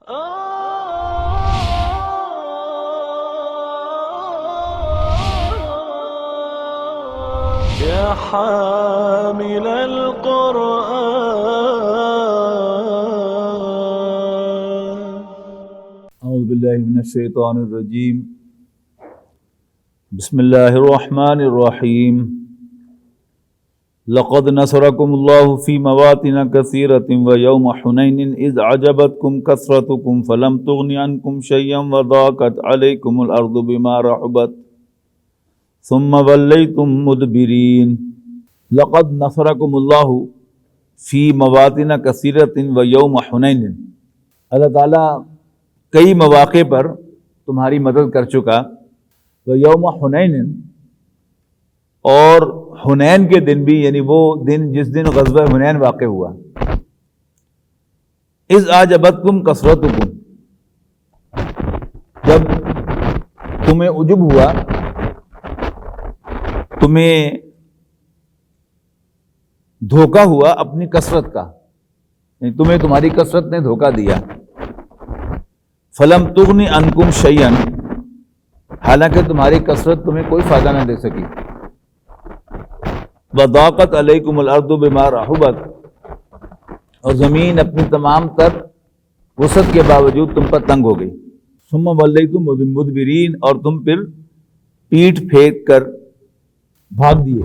يا حامل القرآن. اعوذ باللہ من الشیطان الرجیم. بسم اللہ الرحمن الرحیم. لقد نصرکم اللہ فی مواطن کثیرۃ ویوم حنین اذ عجبتکم کثرتکم فلم تغن عنکم شیئا وضاقت علیکم الارض بما رحبت ثم ولیتم مدبرین. لقد نصرکم اللہ فی مواطن کثیرۃ ویوم حنین. اللہ تعالیٰ کئی مواقع پر تمہاری مدد کر چکا. ویوم حنین، اور حنین کے دن بھی، یعنی وہ دن جس دن غزوہ حنین واقع ہوا. اذ اعجبتکم کثرتکم، جب تمہیں عجب ہوا، تمہیں دھوکہ ہوا اپنی کثرت کا، یعنی تمہیں تمہاری کثرت نے دھوکہ دیا. فلم تغن عنکم شیئا، حالانکہ تمہاری کثرت تمہیں کوئی فائدہ نہ دے سکی. وضاقت علیکم الارض بما رحبت، اور زمین اپنی تمام تر وسعت کے باوجود تم پر تنگ ہو گئی. ثم ولیتم مدبرین، اور تم پھر پیٹھ پھینک کر بھاگ دیے.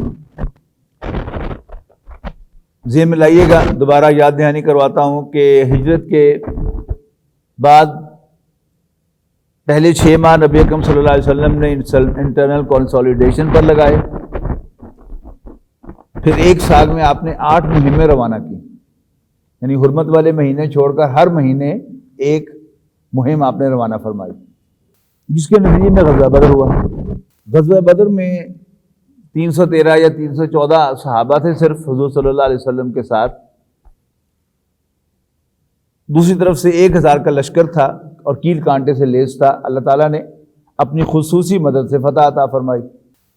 ذہن میں لائیے گا، دوبارہ یاد دہانی کرواتا ہوں کہ ہجرت کے بعد پہلے 6 ماہ نبی اکرم صلی اللہ علیہ وسلم نے انٹرنل کنسالیڈیشن پر لگائے. پھر 1 سال میں آپ نے 8 مہمیں روانہ کی، یعنی حرمت والے مہینے چھوڑ کر ہر مہینے ایک مہم آپ نے روانہ فرمائی، جس کے نتیجے میں غزوہ بدر ہوا. غزوہ بدر میں 313 یا 314 صحابہ تھے صرف حضور صلی اللہ علیہ وسلم کے ساتھ. دوسری طرف سے 1000 کا لشکر تھا اور کیل کانٹے سے لیس تھا. اللہ تعالیٰ نے اپنی خصوصی مدد سے فتح عطا فرمائی.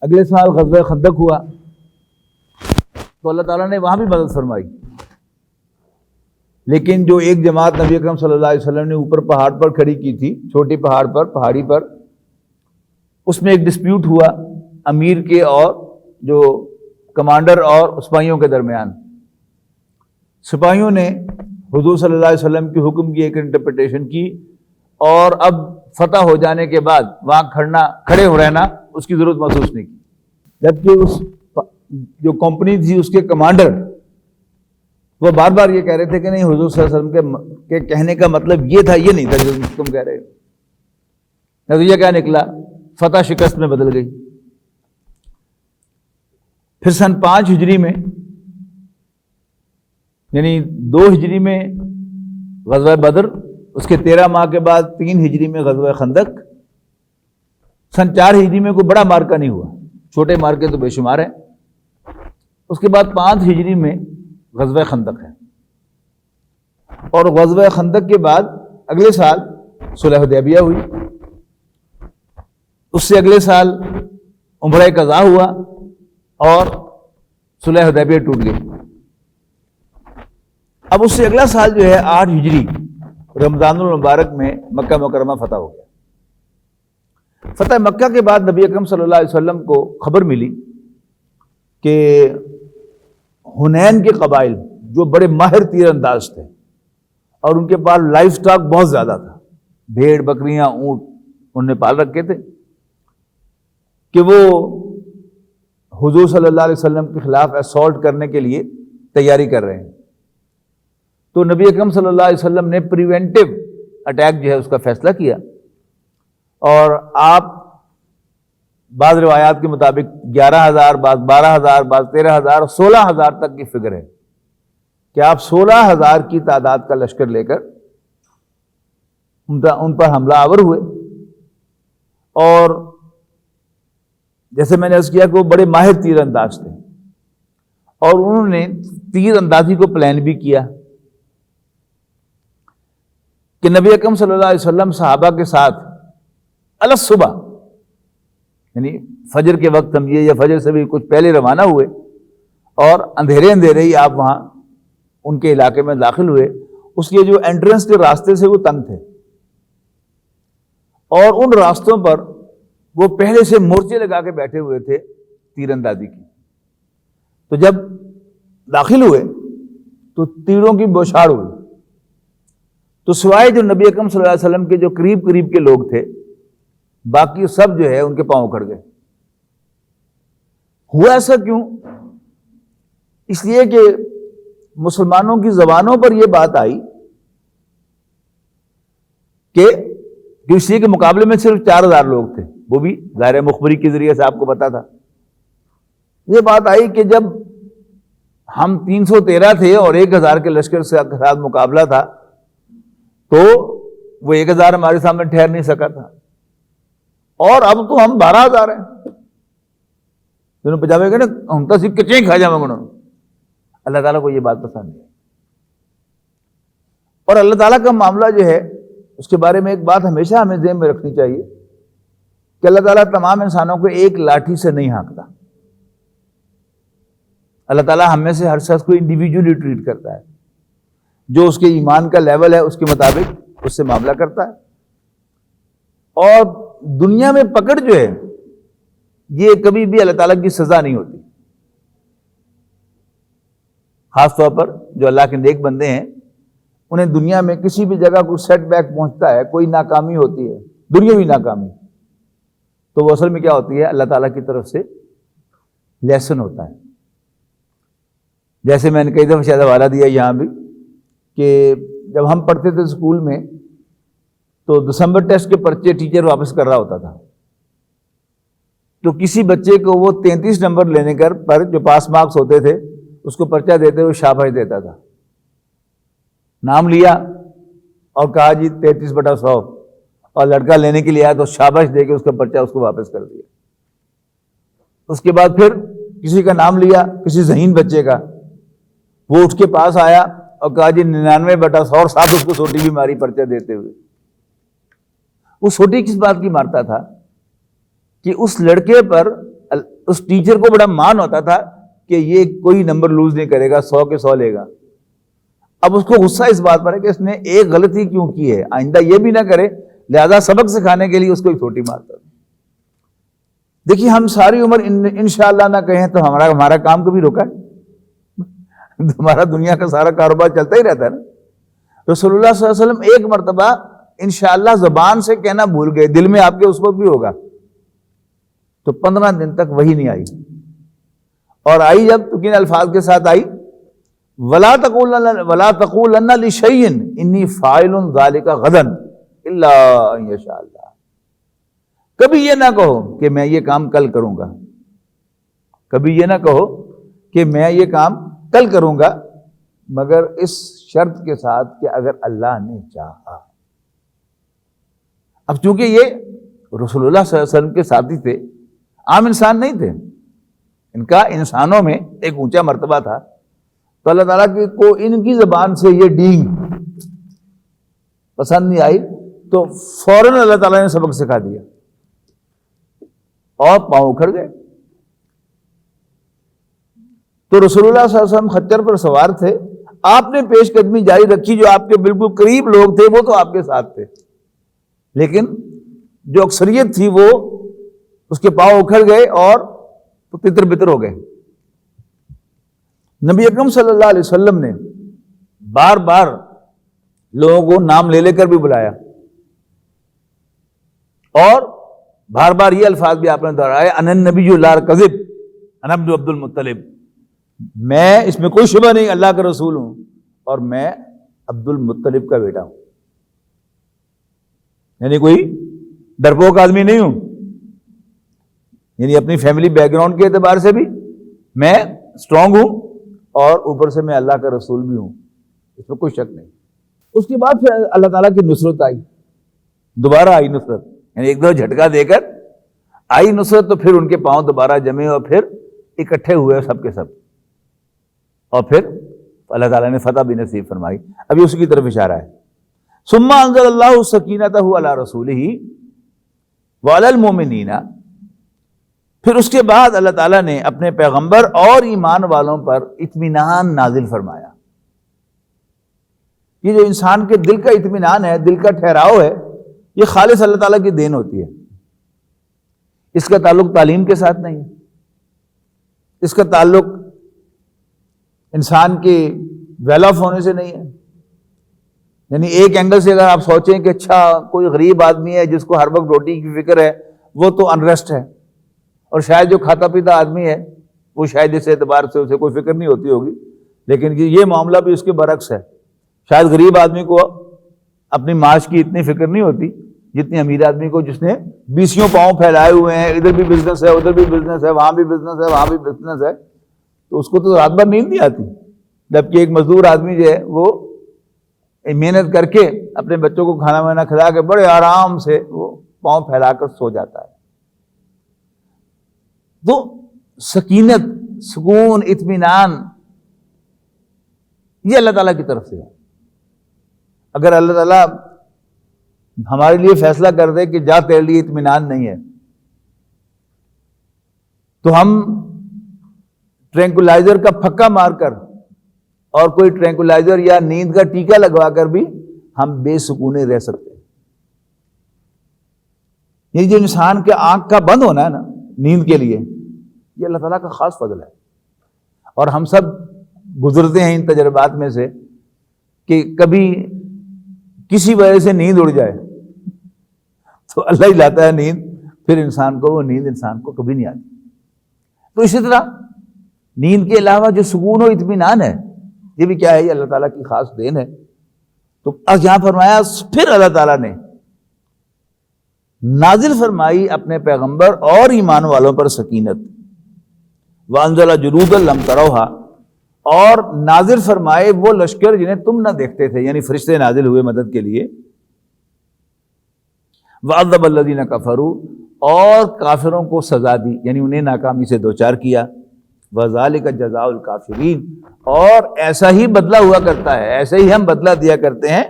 اگلے سال غزوہ خندق ہوا تو اللہ تعالیٰ نے وہاں بھی مدد فرمائی. لیکن جو ایک جماعت نبی اکرم صلی اللہ علیہ وسلم نے اوپر پہاڑ پر کھڑی کی تھی، چھوٹی پہاڑی پر، اس میں ایک ڈسپیوٹ ہوا امیر کے اور جو کمانڈر اور سپاہیوں کے درمیان. سپاہیوں نے حضور صلی اللہ علیہ وسلم کے حکم کی ایک انٹرپریٹیشن کی، اور اب فتح ہو جانے کے بعد وہاں کھڑے ہو رہنا اس کی ضرورت محسوس نہیں کی. جبکہ اس جو کمپنی تھی اس کے کمانڈر وہ بار بار یہ کہہ رہے تھے کہ نہیں، حضور صلی اللہ علیہ وسلم کے کہنے کا مطلب یہ تھا، یہ نہیں تھا جو تم کہہ رہے ہو. نتیجہ کیا نکلا؟ فتح شکست میں بدل گئی. پھر سن 5 ہجری میں، یعنی 2 ہجری میں غزوہ بدر، اس کے 13 ماہ کے بعد 3 ہجری میں غزوہ خندق. سن 4 ہجری میں کوئی بڑا مارکہ نہیں ہوا، چھوٹے مارکے تو بے شمار ہیں. اس کے بعد 5 ہجری میں غزوہ خندق ہے، اور غزوہ خندق کے بعد اگلے سال صلح حدیبیہ ہوئی. اس سے اگلے سال عمرہ قضا ہوا اور صلح حدیبیہ ٹوٹ گئی. اب اس سے اگلا سال جو ہے 8 ہجری رمضان المبارک میں مکہ مکرمہ فتح ہو گیا. فتح مکہ کے بعد نبی اکرم صلی اللہ علیہ وسلم کو خبر ملی کہ حنین کے قبائل جو بڑے ماہر تیر انداز تھے اور ان کے پاس لائف سٹاک بہت زیادہ تھا، بھیڑ بکریاں اونٹ انہوں نے پال رکھے تھے، کہ وہ حضور صلی اللہ علیہ وسلم کے خلاف اسالٹ کرنے کے لیے تیاری کر رہے ہیں. تو نبی اکرم صلی اللہ علیہ وسلم نے پریونٹیو اٹیک جو ہے اس کا فیصلہ کیا، اور آپ بعض روایات کے مطابق 11,000، بعض 12,000، بعض 13,000، 16,000 تک کی فگر ہے کہ آپ 16,000 کی تعداد کا لشکر لے کر ان پر حملہ آور ہوئے. اور جیسے میں نے عرض کیا کہ وہ بڑے ماہر تیر انداز تھے، اور انہوں نے تیر اندازی کو پلان بھی کیا کہ نبی اکرم صلی اللہ علیہ وسلم صحابہ کے ساتھ صبح، یعنی فجر کے وقت سمجھیے یا فجر سے بھی کچھ پہلے روانہ ہوئے، اور اندھیرے ہی آپ وہاں ان کے علاقے میں داخل ہوئے. اس کے جو انٹرنس کے راستے سے وہ تنگ تھے، اور ان راستوں پر وہ پہلے سے مورچے لگا کے بیٹھے ہوئے تھے تیر اندازی کی. تو جب داخل ہوئے تو تیروں کی بوچھاڑ ہوئی. تو سوائے جو نبی اکرم صلی اللہ علیہ وسلم کے جو قریب قریب کے لوگ تھے، باقی سب جو ہے ان کے پاؤں اکھڑ گئے. ہوا ایسا کیوں؟ اس لیے کہ مسلمانوں کی زبانوں پر یہ بات آئی کہ اس لیے کے مقابلے میں صرف 4000 لوگ تھے، وہ بھی ظاہر مخبری کے ذریعے سے آپ کو پتا تھا. یہ بات آئی کہ جب ہم 313 تھے اور 1000 کے لشکر سے ساتھ مقابلہ تھا تو وہ 1000 ہمارے سامنے ٹھہر نہیں سکا تھا، اور اب تو ہم 12000 ہیں. انہوں پجامے گا نا ہم تو صرف کچیں کھا جاؤں گا. اللہ تعالیٰ کو یہ بات پسند ہے. اور اللہ تعالیٰ کا معاملہ جو ہے اس کے بارے میں ایک بات ہمیشہ ہمیں ذہن میں رکھنی چاہیے کہ اللہ تعالیٰ تمام انسانوں کو ایک لاٹھی سے نہیں ہانکتا. اللہ تعالیٰ ہم میں سے ہر شخص کو انڈیویجولی ٹریٹ کرتا ہے، جو اس کے ایمان کا لیول ہے اس کے مطابق اس سے معاملہ کرتا ہے. اور دنیا میں پکڑ جو ہے یہ کبھی بھی اللہ تعالیٰ کی سزا نہیں ہوتی. خاص طور پر جو اللہ کے نیک بندے ہیں انہیں دنیا میں کسی بھی جگہ کوئی سیٹ بیک پہنچتا ہے، کوئی ناکامی ہوتی ہے، دنیاوی ناکامی، تو وہ اصل میں کیا ہوتی ہے؟ اللہ تعالیٰ کی طرف سے لیسن ہوتا ہے. جیسے میں نے کئی دفعہ شاید حوالہ دیا یہاں بھی کہ جب ہم پڑھتے تھے اسکول میں تو دسمبر ٹیسٹ کے پرچے ٹیچر واپس کر رہا ہوتا تھا، تو کسی بچے کو وہ 33 نمبر لینے پر جو پاس مارکس ہوتے تھے اس کو پرچہ دیتے ہوئے شاباش دیتا تھا. نام لیا اور کہا جی 33/100، اور لڑکا لینے کے لیے آیا تو شاباش دے کے اس کا پرچہ اس کو واپس کر دیا. اس کے بعد پھر کسی کا نام لیا، کسی ذہین بچے کا، وہ اس کے پاس آیا اور کہا جی 99/100، اور ساتھ اس کو سوٹی بھی ماری پرچہ دیتے ہوئے. وہ سوٹی کس بات کی مارتا تھا کہ اس لڑکے پر اس ٹیچر کو بڑا مان ہوتا تھا کہ یہ کوئی نمبر لوز نہیں کرے گا، 100 کے 100 لے گا. اب اس کو غصہ اس بات پر ہے کہ اس نے ایک غلطی کیوں کی ہے، آئندہ یہ بھی نہ کرے، لہذا سبق سکھانے کے لیے اس کو ایک چھوٹی مارتا تھا. دیکھیے ہم ساری عمر انشاءاللہ نہ کہیں تو ہمارا کام کبھی روکا ہے؟ ہمارا دنیا کا سارا کاروبار چلتا ہی رہتا ہے نا. رسول اللہ صلی اللہ علیہ وسلم ایک مرتبہ انشاءاللہ زبان سے کہنا بھول گئے، دل میں آپ کے اس وقت بھی ہوگا، تو 15 دن تک وہی نہیں آئی. اور آئی جب تو کن الفاظ کے ساتھ آئی؟ وَلَا تَقُولَنَّ لِشَيْءٍ إِنِّي فَاعِلٌ ذَلِكَ غَدًا إِلَّا أَن يَشَاءَ اللَّهُ. کبھی یہ نہ کہو کہ میں یہ کام کل کروں گا، کبھی یہ نہ کہو کہ میں یہ کام کل کروں گا، مگر اس شرط کے ساتھ کہ اگر اللہ نے چاہا. اب چونکہ یہ رسول اللہ صلی اللہ علیہ وسلم کے ساتھی تھے، عام انسان نہیں تھے، ان کا انسانوں میں ایک اونچا مرتبہ تھا، تو اللہ تعالیٰ کو ان کی زبان سے یہ ڈینگ پسند نہیں آئی، تو فوراً اللہ تعالیٰ نے سبق سکھا دیا اور پاؤں اکھڑ گئے. تو رسول اللہ صلی اللہ علیہ وسلم خچر پر سوار تھے، آپ نے پیش قدمی جاری رکھی، جو آپ کے بالکل قریب لوگ تھے وہ تو آپ کے ساتھ تھے، لیکن جو اکثریت تھی وہ اس کے پاؤں اکھڑ گئے اور تتر بتر ہو گئے. نبی اکرم صلی اللہ علیہ وسلم نے بار بار لوگوں کو نام لے لے کر بھی بلایا، اور بار بار یہ الفاظ بھی آپ نے دہرائے، انا النبی لا کذب انا ابن عبد المطلب، میں اس میں کوئی شبہ نہیں اللہ کا رسول ہوں اور میں عبد المطلب کا بیٹا ہوں. یعنی کوئی ڈرپوک آدمی نہیں ہوں، یعنی اپنی فیملی بیک گراؤنڈ کے اعتبار سے بھی میں اسٹرانگ ہوں، اور اوپر سے میں اللہ کا رسول بھی ہوں، اس میں کوئی شک نہیں. اس کے بعد پھر اللہ تعالیٰ کی نصرت آئی، دوبارہ آئی نصرت، یعنی ایک دو جھٹکا دے کر آئی نصرت، تو پھر ان کے پاؤں دوبارہ جمے اور پھر اکٹھے ہوئے سب کے سب، اور پھر اللہ تعالیٰ نے فتح بھی نصیب فرمائی. ابھی اسی کی طرف اشارہ ہے. ثم انزل اللہ سکینتہ علی رسولہ وعلی المؤمنین، پھر اس کے بعد اللہ تعالیٰ نے اپنے پیغمبر اور ایمان والوں پر اطمینان نازل فرمایا. یہ جو انسان کے دل کا اطمینان ہے، دل کا ٹھہراؤ ہے، یہ خالص اللہ تعالیٰ کی دین ہوتی ہے، اس کا تعلق تعلیم کے ساتھ نہیں ہے، اس کا تعلق انسان کے ویل آف ہونے سے نہیں ہے۔ یعنی ایک اینگل سے اگر آپ سوچیں کہ اچھا کوئی غریب آدمی ہے جس کو ہر وقت روٹی کی فکر ہے، وہ تو انریسٹ ہے، اور شاید جو کھاتا پیتا آدمی ہے وہ شاید اس اعتبار سے اسے کوئی فکر نہیں ہوتی ہوگی، لیکن یہ معاملہ بھی اس کے برعکس ہے۔ شاید غریب آدمی کو اپنی معاش کی اتنی فکر نہیں ہوتی جتنی امیر آدمی کو، جس نے 20 پاؤں پھیلائے ہوئے ہیں، ادھر بھی بزنس ہے، ادھر بھی بزنس ہے، وہاں بھی بزنس ہے، وہاں بھی بزنس ہے، تو اس کو تو رات بھر نیند نہیں آتی۔ جبکہ ایک مزدور آدمی جو ہے وہ محنت کر کے اپنے بچوں کو کھانا وانا کھلا کے بڑے آرام سے وہ پاؤں پھیلا کر سو جاتا ہے۔ تو سکینت، سکون، اطمینان یہ اللہ تعالیٰ کی طرف سے ہے۔ اگر اللہ تعالیٰ ہمارے لیے فیصلہ کر دے کہ جا تیرے لیے اطمینان نہیں ہے، تو ہم ٹرینکولائزر کا پھکا مار کر اور کوئی ٹرینکولائزر یا نیند کا ٹیکا لگوا کر بھی ہم بے سکونے رہ سکتے ہیں۔ یہ جو انسان کے آنکھ کا بند ہونا ہے نا نیند کے لیے، یہ اللہ تعالیٰ کا خاص فضل ہے، اور ہم سب گزرتے ہیں ان تجربات میں سے کہ کبھی کسی وجہ سے نیند اڑ جائے تو اللہ ہی لاتا ہے نیند، پھر انسان کو وہ نیند انسان کو کبھی نہیں آتی۔ تو اسی طرح نیند کے علاوہ جو سکون و اطمینان ہے، یہ بھی کیا ہے؟ یہ اللہ تعالیٰ کی خاص دین ہے۔ تو اب یہاں فرمایا پھر اللہ تعالیٰ نے نازل فرمائی اپنے پیغمبر اور ایمان والوں پر سکینت، وَأَنزَلَ جُنُودًا لَمْ تَرَوْهَا، اور نازل فرمائے وہ لشکر جنہیں تم نہ دیکھتے تھے، یعنی فرشتے نازل ہوئے مدد کے لیے، وَعَذَّبَ الَّذِينَ كَفَرُوا، اور کافروں کو سزا دی، یعنی انہیں ناکامی سے دوچار کیا، وَذَلِكَ جَزَاءُ الْكَافِرِينَ، اور ایسا ہی بدلہ ہوا کرتا ہے، ایسے ہی ہم بدلہ دیا کرتے ہیں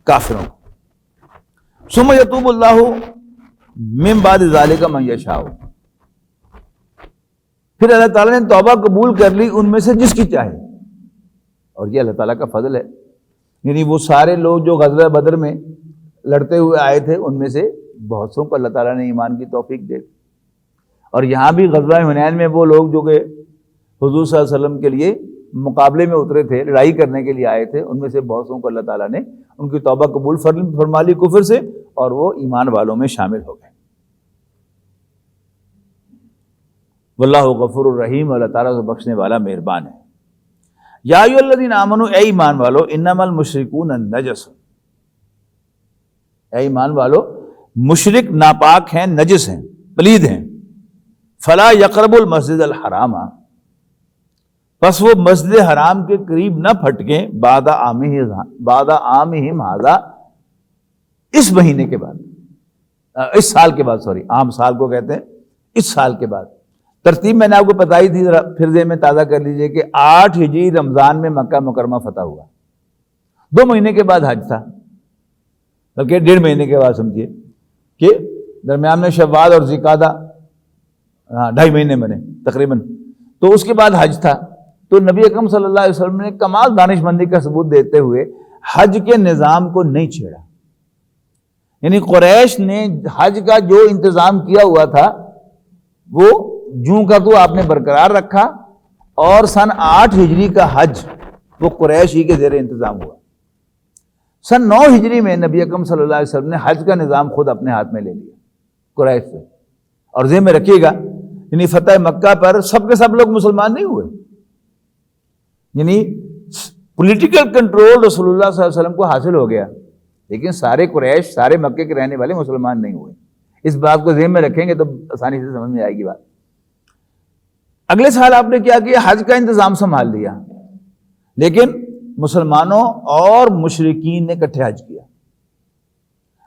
کافروں کو۔ ثُمَّ يَتُوبُ اللَّهُ مِن بَعْدِ ذَلِكَ مَن يَشَاءُ، پھر اللہ تعالیٰ نے توبہ قبول کر لی ان میں سے جس کی چاہے، اور یہ اللہ تعالیٰ کا فضل ہے۔ یعنی وہ سارے لوگ جو غزوہ بدر میں لڑتے ہوئے آئے تھے، ان میں سے بہت سوں کو اللہ تعالیٰ نے ایمان کی توفیق دے دی، اور یہاں بھی غزوہ حنین میں وہ لوگ جو کہ حضور صلی اللہ علیہ وسلم کے لیے مقابلے میں اترے تھے، لڑائی کرنے کے لیے آئے تھے، ان میں سے بہت سوں کو اللہ تعالیٰ نے ان کی توبہ قبول فرما لی کفر سے، اور وہ ایمان والوں میں شامل ہو گئے۔ واللہ غفور الرحیم، اللہ تعالیٰ سے بخشنے والا مہربان ہے۔ یا ایھا الذین آمنوا، اے ایمان والو، انما المشرکون نجس، اے ایمان والو مشرک ناپاک ہیں، نجس ہیں، پلید ہیں، فلا یقربوا المسجد الحرام، پس وہ مسجد حرام کے قریب نہ پھٹکیں، بعد عامہم ھذا، اس مہینے کے بعد، اس سال کے بعد، عام سال کو کہتے ہیں، اس سال کے بعد۔ ترتیب میں نے آپ کو بتائی تھی، ذرا پھر ذہن میں تازہ کر لیجئے کہ 8 ہجری رمضان میں مکہ مکرمہ فتح ہوا، 2 مہینے کے بعد حج تھا، بلکہ 1.5 مہینے کے بعد سمجھیے کہ درمیان میں شوال اور ذوالقعدہ 2.5 مہینے بنے تقریباً، تو اس کے بعد حج تھا۔ تو نبی اکرم صلی اللہ علیہ وسلم نے کمال دانش مندی کا ثبوت دیتے ہوئے حج کے نظام کو نہیں چھیڑا، یعنی قریش نے حج کا جو انتظام کیا ہوا تھا وہ جوں کا تو آپ نے برقرار رکھا، اور سن 8 ہجری کا حج وہ قریش ہی کے زیر انتظام ہوا۔ سن 9 ہجری میں نبی اکرم صلی اللہ علیہ وسلم نے حج کا نظام خود اپنے ہاتھ میں لے لیا قریش سے۔ اور ذہن میں رکھیے گا، یعنی فتح مکہ پر سب کے سب لوگ مسلمان نہیں ہوئے، یعنی پولیٹیکل کنٹرول رسول اللہ صلی اللہ علیہ وسلم کو حاصل ہو گیا، لیکن سارے قریش، سارے مکے کے رہنے والے مسلمان نہیں ہوئے۔ اس بات کو ذہن میں رکھیں گے تو آسانی سے سمجھ میں آئے گی بات۔ اگلے سال آپ نے کیا کیا؟ حج کا انتظام سنبھال لیا، لیکن مسلمانوں اور مشرکین نے اکٹھے حج کیا،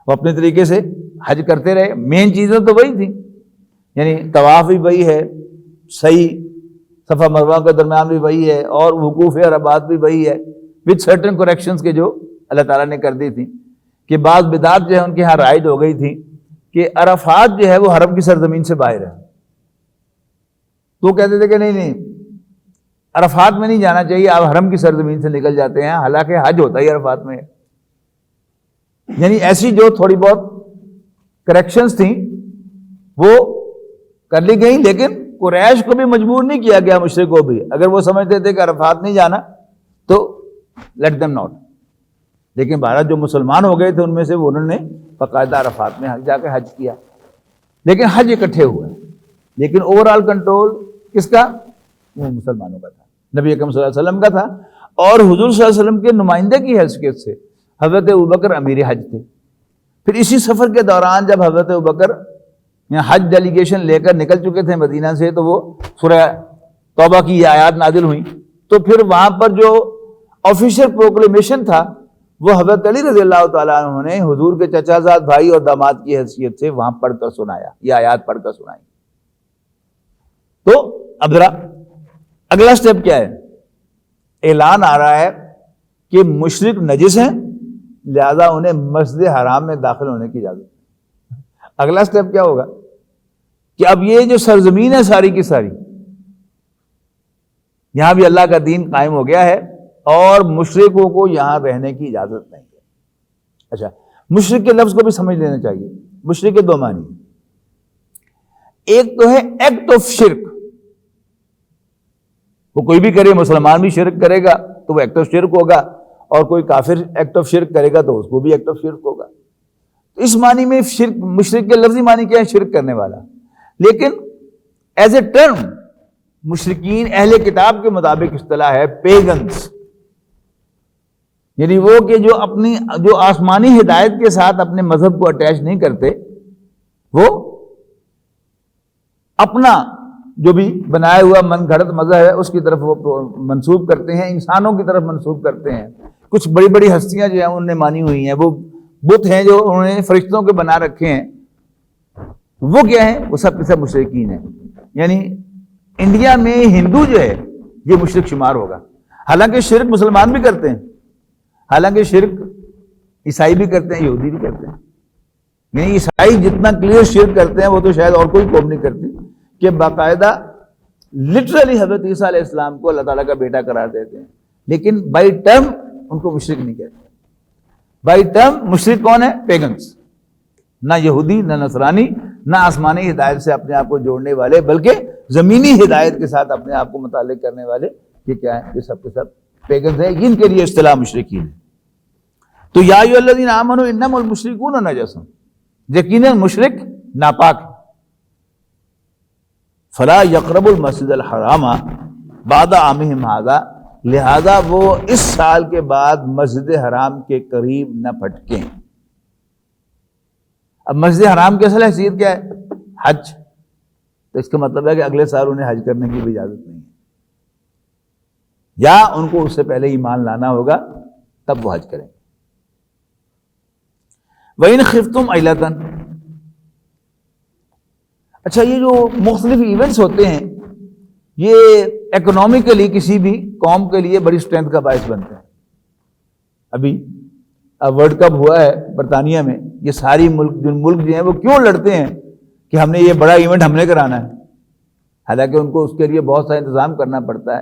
وہ اپنے طریقے سے حج کرتے رہے۔ مین چیزیں تو وہی تھیں، یعنی طواف بھی وہی ہے، سعی صفا مروہ کے درمیان بھی وہی ہے، اور وقوف عرفات بھی وہی ہے، وتھ سرٹن کریکشنز کے جو اللہ تعالیٰ نے کر دی تھی، کہ بعض بدعات جو ہے ان کے ہاں رائج ہو گئی تھی کہ عرفات جو ہے وہ حرم کی سرزمین سے باہر ہے، تو کہتے تھے کہ نہیں عرفات میں نہیں جانا چاہیے، آپ حرم کی سرزمین سے نکل جاتے ہیں، حالانکہ حج ہوتا ہی عرفات میں ہے۔ یعنی ایسی جو تھوڑی بہت کریکشنز تھیں وہ کر لی گئیں، لیکن قریش کو بھی مجبور نہیں کیا گیا، مشرک کو بھی. اگر وہ سمجھتے تھے کہ عرفات نہیں جانا تو لیٹ دیم ناٹ. لیکن بھارت جو مسلمان ہو گئے تھے ان میں سے انہوں نے باقاعدہ عرفات میں جا کے حج کیا. لیکن حج اکٹھے ہوئے، لیکن اوور آل کنٹرول کس کا؟ وہ مسلمانوں کا تھا، نبی اکرم صلی اللہ علیہ وسلم کا تھا. اور حضور صلی اللہ علیہ وسلم کے نمائندے کی حیثیت سے حضرت ابوبکر امیر حج تھے. پھر اسی سفر کے دوران جب حضرت ابوبکر حج ڈیلیگیشن لے کر نکل چکے تھے مدینہ سے، تو وہ سورہ توبہ کی یہ آیات نازل ہوئیں. تو پھر وہاں پر جو آفیشیل پروکلیمیشن تھا وہ حضرت علی رضی اللہ تعالیٰ عنہ نے حضور کے چچا زاد بھائی اور داماد کی حیثیت سے وہاں پڑھ کر سنایا، یہ آیات پڑھ کر سنائی. تو اب ذرا اگلا سٹیپ کیا ہے؟ اعلان آ رہا ہے کہ مشرک نجس ہیں، لہذا انہیں مسجد حرام میں داخل ہونے کی اجازت ہے. اگلا سٹیپ کیا ہوگا کہ اب یہ جو سرزمین ہے ساری کی ساری، یہاں بھی اللہ کا دین قائم ہو گیا ہے اور مشرکوں کو یہاں رہنے کی اجازت نہیں ہے. اچھا، مشرک کے لفظ کو بھی سمجھ لینا چاہیے. مشرک کے دو معنی، ایک تو ہے ایکٹ آف شرک، وہ کوئی بھی کرے، مسلمان بھی شرک کرے گا تو وہ ایکٹ آف شرک ہوگا، اور کوئی کافر ایکٹ آف شرک کرے گا تو اس کو بھی ایکٹ آف شرک ہوگا. تو اس معنی میں شرک، مشرک کے لفظی معنی کیا ہے؟ شرک کرنے والا. لیکن ایز اے ٹرم مشرکین اہل کتاب کے مطابق اصطلاح ہے پیگنز، یعنی وہ کہ جو اپنی جو آسمانی ہدایت کے ساتھ اپنے مذہب کو اٹیچ نہیں کرتے، وہ اپنا جو بھی بنایا ہوا من گھڑت مذہب ہے اس کی طرف وہ منسوب کرتے ہیں، انسانوں کی طرف منسوب کرتے ہیں. کچھ بڑی بڑی ہستیاں جو ہیں انہوں نے مانی ہوئی ہیں، وہ بت ہیں جو انہوں نے فرشتوں کے بنا رکھے ہیں، وہ کیا ہیں؟ وہ سب کے سب مشرکین ہیں. یعنی انڈیا میں ہندو جو ہے یہ مشرک شمار ہوگا، حالانکہ شرک مسلمان بھی کرتے ہیں، حالانکہ شرک عیسائی بھی کرتے ہیں، یہودی بھی کرتے ہیں. یعنی عیسائی جتنا کلیئر شرک کرتے ہیں وہ تو شاید اور کوئی قوم نہیں کرتی، کہ باقاعدہ لٹرلی حضرت عیسیٰ علیہ السلام کو اللہ تعالیٰ کا بیٹا قرار دیتے ہیں، لیکن بائی ٹرم ان کو مشرک نہیں کہتے. بائی ٹرم مشرک کون ہے؟ پیگنز، نہ یہودی نہ نصرانی، نہ آسمانی ہدایت سے اپنے آپ کو جوڑنے والے، بلکہ زمینی ہدایت کے ساتھ اپنے آپ کو متعلق کرنے والے. یہ کیا ہے؟ یہ سب کے سب پیگنز ہیں، جن کے لیے اصطلاح مشرکین ہے. تو یا ایھا الذین آمنوا انما المشرکون نجس، یقیناً مشرک ناپاک. فلا یقربوا المسجد الحرام بعد عامہم ھذا، لہذا وہ اس سال کے بعد مسجد حرام کے قریب نہ پھٹکیں. اب مسجد حرام کی اصل حیثیت کیا ہے؟ حج. تو اس کا مطلب ہے کہ اگلے سال انہیں حج کرنے کی بھی اجازت نہیں ہے، یا ان کو اس سے پہلے ایمان لانا ہوگا تب وہ حج کریں. وَإِنْ خِفْتُمْ عِلَةً، اچھا یہ جو مختلف ایونٹس ہوتے ہیں یہ اکنامکلی کسی بھی قوم کے لیے بڑی اسٹرینتھ کا باعث بنتے ہیں. ابھی ورلڈ کپ ہوا ہے برطانیہ میں، یہ ساری ملک جو ہیں وہ کیوں لڑتے ہیں کہ ہم نے یہ بڑا ایونٹ ہم نے کرانا ہے، حالانکہ ان کو اس کے لیے بہت سارا انتظام کرنا پڑتا ہے.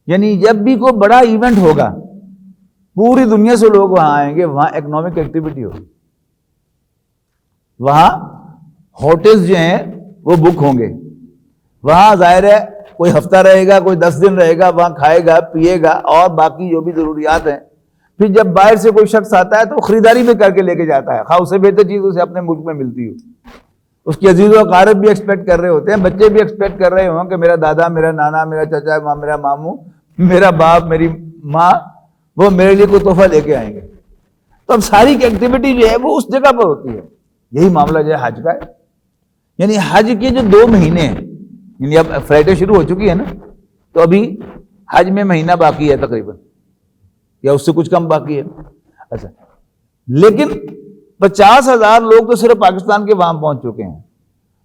یعنی جب بھی کوئی بڑا ایونٹ ہوگا پوری دنیا سے لوگ وہاں آئیں گے، وہاں اکنامک ایکٹیویٹی ہوگی، وہاں ہوٹلز جو ہیں وہ بک ہوں گے، وہاں ظاہر ہے کوئی ہفتہ رہے گا، کوئی 10 دن رہے گا، وہاں کھائے گا پیے گا اور باقی جو بھی ضروریات ہیں. پھر جب باہر سے کوئی شخص آتا ہے تو خریداری بھی کر کے لے کے جاتا ہے، خواہ اس سے بہتر چیز اسے اپنے ملک میں ملتی ہو. اس کی عزیز و اقارب بھی ایکسپیکٹ کر رہے ہوتے ہیں، بچے بھی ایکسپیکٹ کر رہے ہوں کہ میرا دادا، میرا نانا، میرا چچا، میرا ماموں، میرا باپ، میری ماں وہ میرے لیے کوئی تحفہ لے کے آئیں گے. تو اب ساری کی ایکٹیویٹی جو ہے وہ اس جگہ پر ہوتی ہے. یہی معاملہ جو ہے حج کا ہے. یعنی حج کے جو 2 مہینے ہیں، یعنی اب فلائٹیں شروع ہو چکی ہیں نا، تو ابھی حج میں مہینہ باقی ہے تقریباً، یا اس سے کچھ کم باقی ہے. اچھا، لیکن 50,000 لوگ تو صرف پاکستان کے وہاں پہنچ چکے ہیں،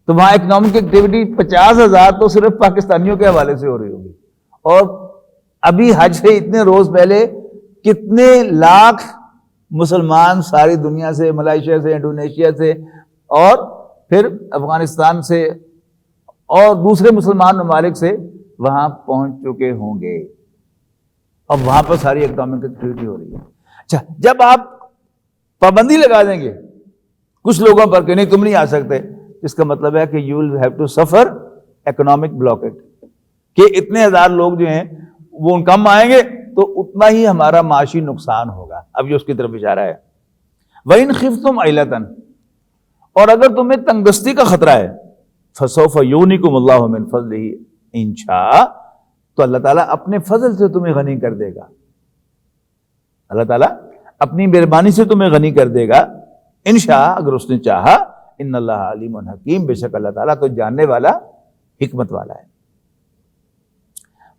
تو وہاں اکنامک ایکٹیویٹی 50,000 تو صرف پاکستانیوں کے حوالے سے ہو رہی ہوگی. اور ابھی حج سے اتنے روز پہلے کتنے لاکھ مسلمان ساری دنیا سے، ملائیشیا سے، انڈونیشیا سے، اور پھر افغانستان سے اور دوسرے مسلمان ممالک سے وہاں پہنچ چکے ہوں گے، اور وہاں پر ساری اکنامک ایکٹیویٹی ہو رہی ہے. اچھا، جب آپ پابندی لگا دیں گے کچھ لوگوں پر کہ نہیں تم نہیں آ سکتے، اس کا مطلب ہے کہ you will have to suffer economic blockage, کہ اتنے ہزار لوگ جو ہیں وہ کم آئیں گے تو اتنا ہی ہمارا معاشی نقصان ہوگا. اب یہ اس کی طرف اشارہ ہے. وَإِنْ خِفْتُمْ عَيْلَةً، اور اگر تمہیں تنگ دستی کا خطرہ ہے، فَسَوْفَ يُغْنِكُمُ اللَّهُ مِنْ فَضْلِهِ إِنْ شَاءَ، تو اللہ تعالیٰ اپنے فضل سے تمہیں غنی کر دے گا. اللہ تعالیٰ اپنی مہربانی سے تمہیں غنی کر دے گا، انشاء، اگر اس نے چاہا. ان اللہ علیم حکیم، بے شک اللہ تعالیٰ تو جاننے والا، حکمت والا ہے.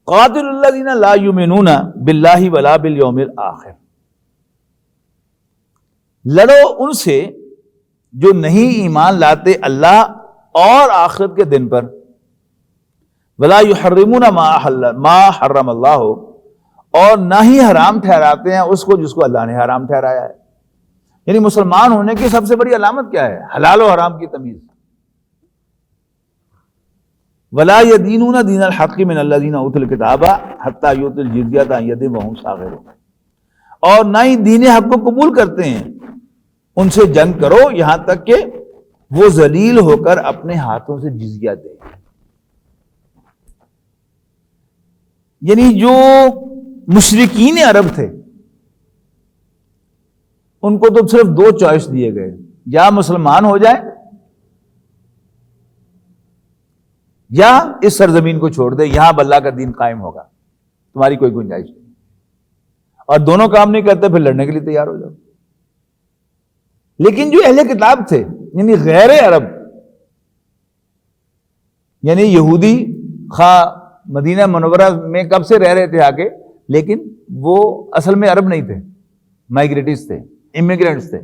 قاتل الذین لا یؤمنون باللہ ولا بالیوم الآخر، لڑو ان سے جو نہیں ایمان لاتے اللہ اور آخرت کے دن پر. ولا یحرمون ما حرم اللہ، اور نہ ہی حرام ٹھہراتے ہیں اس کو جس کو اللہ نے حرام ٹھہرایا ہے. یعنی مسلمان ہونے کی سب سے بڑی علامت کیا ہے؟ حلال و حرام کی تمیز. ولا یدینون دین الحق من الذین اوتوا الکتاب حتی یؤتوا الجزیۃ عن ید وہم صاغرون، اور نہ ہی دین حق کو قبول کرتے ہیں. ان سے جنگ کرو یہاں تک کہ وہ ذلیل ہو کر اپنے ہاتھوں سے جزیہ دیں. یعنی جو مشرکین عرب تھے ان کو تو صرف دو چوائس دیے گئے، یا مسلمان ہو جائے یا اس سرزمین کو چھوڑ دے، یہاں اب اللہ کا دین قائم ہوگا، تمہاری کوئی گنجائش نہیں. اور دونوں کام نہیں کرتے پھر لڑنے کے لیے تیار ہو جاؤ. لیکن جو اہل کتاب تھے یعنی غیر عرب، یعنی یہودی خواہ مدینہ منورہ میں کب سے رہ رہے تھے آ کے، لیکن وہ اصل میں عرب نہیں تھے، مائیگریٹس تھے، امیگرینٹس تھے.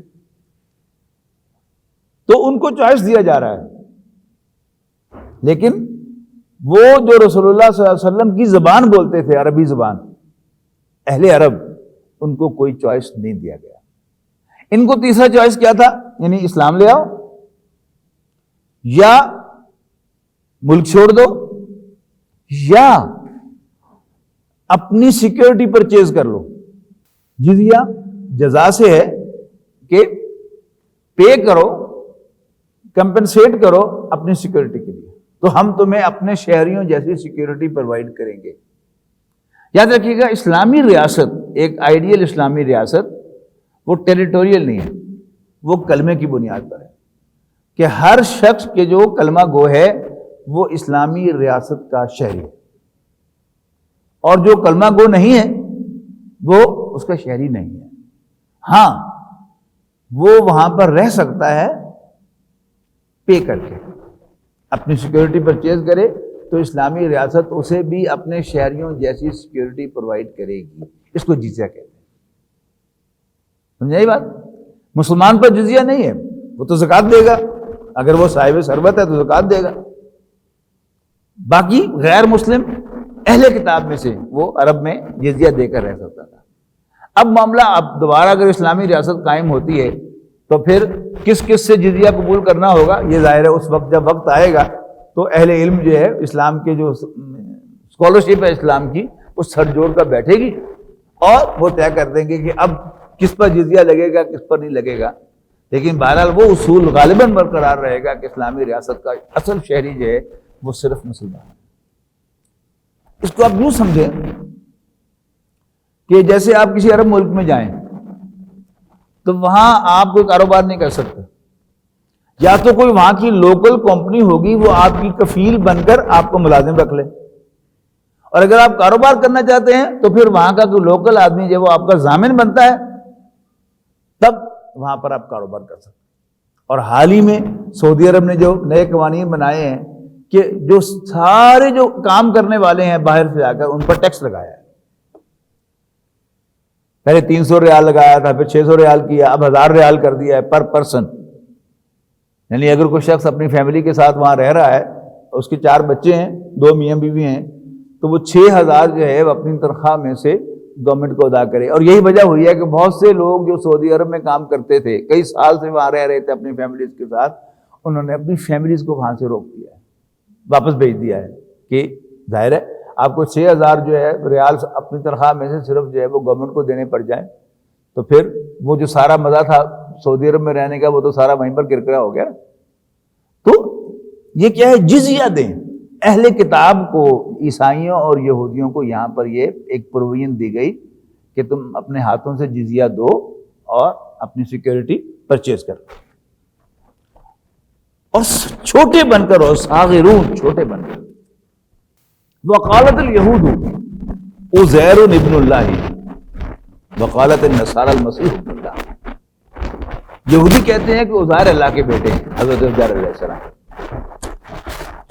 تو ان کو چوائس دیا جا رہا ہے. لیکن وہ جو رسول اللہ صلی اللہ علیہ وسلم کی زبان بولتے تھے، عربی زبان، اہل عرب، ان کو کوئی چوائس نہیں دیا گیا. ان کو تیسرا چوائس کیا تھا؟ یعنی اسلام لے آؤ یا ملک چھوڑ دو یا اپنی سیکیورٹی پرچیز کر لو. جزیہ جزا سے ہے کہ پے کرو، کمپنسیٹ کرو اپنی سیکیورٹی کے لیے، تو ہم تمہیں اپنے شہریوں جیسی سیکیورٹی پرووائڈ کریں گے. یاد رکھیے گا، اسلامی ریاست، ایک آئیڈیل اسلامی ریاست، وہ ٹیریٹوریل نہیں ہے، وہ کلمے کی بنیاد پر ہے کہ ہر شخص کے جو کلمہ گو ہے وہ اسلامی ریاست کا شہری ہے، اور جو کلمہ گو نہیں ہے وہ اس کا شہری نہیں ہے. ہاں وہ وہاں پر رہ سکتا ہے پے کر کے، اپنی سیکیورٹی پرچیز کرے تو اسلامی ریاست اسے بھی اپنے شہریوں جیسی سیکیورٹی پرووائڈ کرے گی. اس کو جزیہ کہتے ہیں. سمجھائی بات؟ مسلمان پر جزیہ نہیں ہے، وہ تو زکوٰۃ دے گا، اگر وہ صاحب ثروت ہے تو زکوٰۃ دے گا. باقی غیر مسلم اہل کتاب میں سے وہ عرب میں جزیہ دے کر رہ سکتا تھا. اب معاملہ اب دوبارہ اگر اسلامی ریاست قائم ہوتی ہے تو پھر کس کس سے جزیہ قبول کرنا ہوگا، یہ ظاہر ہے اس وقت جب وقت آئے گا تو اہل علم جو ہے اسلام کے جو اسکالرشپ ہے اسلام کی، اس سر جوڑ کر بیٹھے گی اور وہ طے کر دیں گے کہ اب کس پر جزیہ لگے گا، کس پر نہیں لگے گا. لیکن بہرحال وہ اصول غالباً برقرار رہے گا کہ اسلامی ریاست کا اصل شہری جو ہے وہ صرف مسلمان ہے. اس کو آپ یوں سمجھیں کہ جیسے آپ کسی عرب ملک میں جائیں تو وہاں آپ کوئی کاروبار نہیں کر سکتے، یا تو کوئی وہاں کی لوکل کمپنی ہوگی وہ آپ کی کفیل بن کر آپ کو ملازم رکھ لے، اور اگر آپ کاروبار کرنا چاہتے ہیں تو پھر وہاں کا کوئی لوکل آدمی جو وہ آپ کا ضامن بنتا ہے، تب وہاں پر آپ کاروبار کر سکتے ہیں. اور حال ہی میں سعودی عرب نے جو نئے قوانین بنائے ہیں کہ جو سارے جو کام کرنے والے ہیں باہر سے آ کر ان پر ٹیکس لگایا ہے. پہلے 300 ریال لگایا تھا، پھر 600 ریال کیا، اب 1000 ریال کر دیا ہے پر پرسن. یعنی اگر کوئی شخص اپنی فیملی کے ساتھ وہاں رہ رہا ہے، اس کے 4 بچے ہیں، 2 میاں بیوی ہیں، تو وہ 6000 جو ہے وہ اپنی تنخواہ میں سے گورنمنٹ کو ادا کرے. اور یہی وجہ ہوئی ہے کہ بہت سے لوگ جو سعودی عرب میں کام کرتے تھے، کئی سال سے وہاں رہ رہے تھے اپنی فیملیز کے ساتھ، انہوں نے اپنی فیملیز کو وہاں سے روک دیا ہے، واپس بھیج دیا ہے کہ ظاہر ہے آپ کو 6000 جو ہے ریال اپنی تنخواہ میں سے صرف جو ہے وہ گورنمنٹ کو دینے پڑ جائیں، تو پھر وہ جو سارا مزہ تھا سعودی عرب میں رہنے کا وہ تو سارا وہیں پر کرکرا ہو گیا. تو یہ کیا ہے؟ جزیہ دیں. اہل کتاب کو، عیسائیوں اور یہودیوں کو یہاں پر یہ ایک پروویژن دی گئی کہ تم اپنے ہاتھوں سے جزیہ دو اور اپنی سیکیورٹی پرچیز کرو. اور چھوٹے بن کر رہو، صاغرون، چھوٹے بن کر. وقالت الیہود عزیر ابن اللہ وقالت النصارى المسیح ابن اللہ. یہودی کہتے ہیں کہ عزیر اللہ کے بیٹے ہیں، حضرت عزیر علیہ السلام.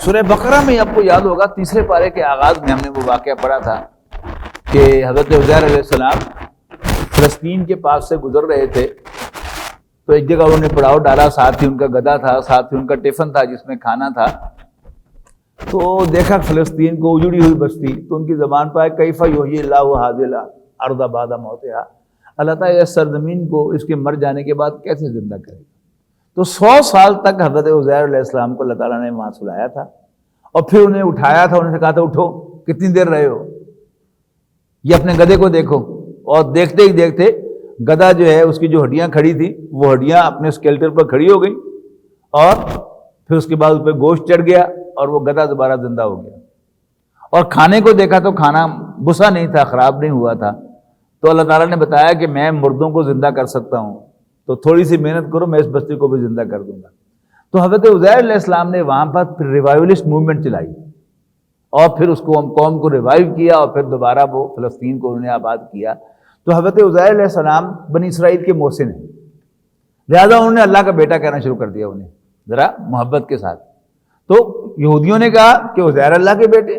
سورہ بقرہ میں آپ کو یاد ہوگا 3 پارے کے آغاز میں ہم نے وہ واقعہ پڑھا تھا کہ حضرت عزیر علیہ السلام فلسطین کے پاس سے گزر رہے تھے تو ایک جگہ انہوں نے پڑاؤ ڈالا، ساتھ ہی ان کا گدھا تھا، ساتھ ہی ان کا ٹفن تھا جس میں کھانا تھا. تو دیکھا فلسطین کو اجڑی ہوئی بستی، تو ان کی زبان پہ کیف یحیی اللہ ھذہ الارض بعد موتھا، اللہ تعالیٰ اس سرزمین کو اس کے مر جانے کے بعد کیسے زندہ کرے گا. تو 100 سال تک حضرت عزیر علیہ السلام کو اللہ تعالیٰ نے وہاں سلایا تھا اور پھر انہیں اٹھایا تھا. انہوں نے کہا تھا اٹھو، کتنی دیر رہے ہو، یہ اپنے گدھے کو دیکھو. اور دیکھتے ہی دیکھتے گدھا جو ہے اس کی جو ہڈیاں کھڑی تھی وہ ہڈیاں اپنے اسکیلٹر پر کھڑی ہو گئی اور پھر اس کے بعد اس پہ گوشت چڑھ گیا اور وہ گدھا دوبارہ زندہ ہو گیا. اور کھانے کو دیکھا تو کھانا بسا نہیں تھا، خراب نہیں ہوا تھا. تو اللہ تعالیٰ نے بتایا کہ میں مردوں کو زندہ کر سکتا ہوں، تو تھوڑی سی محنت کرو، میں اس بستی کو بھی زندہ کر دوں گا. تو حضرت عزیر علیہ السلام نے وہاں پر پھر ریوائولسٹ موومنٹ چلائی اور پھر اس کو قوم کو ریوائیو کیا اور پھر دوبارہ وہ فلسطین کو انہوں نے آباد کیا. تو حضرت عزیر علیہ السلام بنی اسرائیل کے محسن ہیں، لہذا انہوں نے اللہ کا بیٹا کہنا شروع کر دیا انہیں ذرا محبت کے ساتھ. تو یہودیوں نے کہا کہ عزیر اللہ کے بیٹے،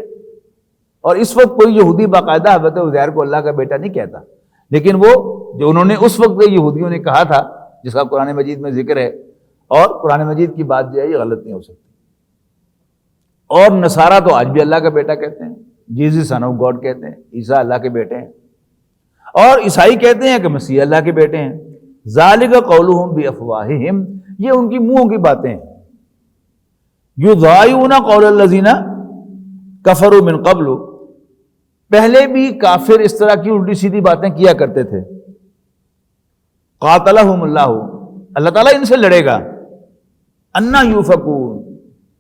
اور اس وقت کوئی یہودی باقاعدہ حضرت عزیر کو اللہ کا بیٹا نہیں کہتا، لیکن وہ جو انہوں نے اس وقت یہودیوں نے کہا تھا جس کا قرآن مجید میں ذکر ہے، اور قرآن مجید کی بات جو ہے یہ غلط نہیں ہو سکتی. اور نصارہ تو آج بھی اللہ کا بیٹا کہتے ہیں، جیزس سن آف گاڈ کہتے ہیں، عیسیٰ اللہ کے بیٹے ہیں. اور عیسائی کہتے ہیں کہ مسیح اللہ کے بیٹے ہیں. ذالک قولہم بافواہہم، یہ ان کی منہوں کی باتیں ہیں. یضاہئون قول الذین کفروا من قبل، پہلے بھی کافر اس طرح کی الٹی سیدھی باتیں کیا کرتے تھے. قاتلہم اللہ، اللہ تعالیٰ ان سے لڑے گا. انا یوفکون،